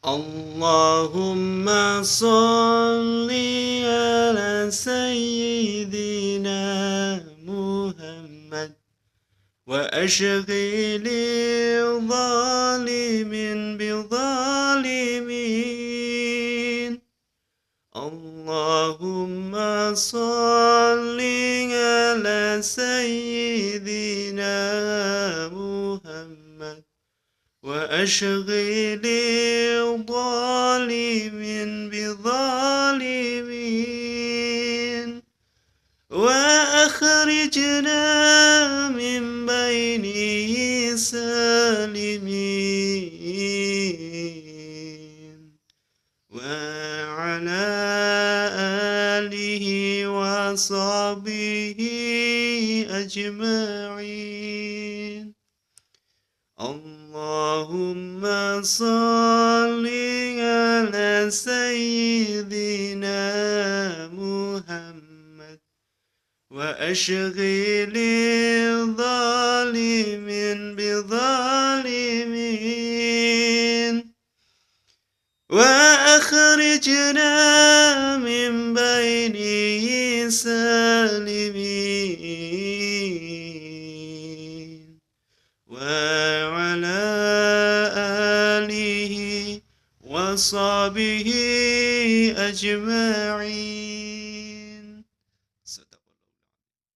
اللهم صل على سيدنا محمد وأشغل الظالم بالظالمين. اللهم صل على سيدنا محمد وأشغل الظالم بالظالمين، وأخرجنا من بينه سالمين، وعلى آله وصحبه أجمعين. اللهم صل على سيدنا محمد وأشغل الظالم بالظالمين، وأخرجنا من بينه سالمين، وعلى آله وصحبه أجمعين.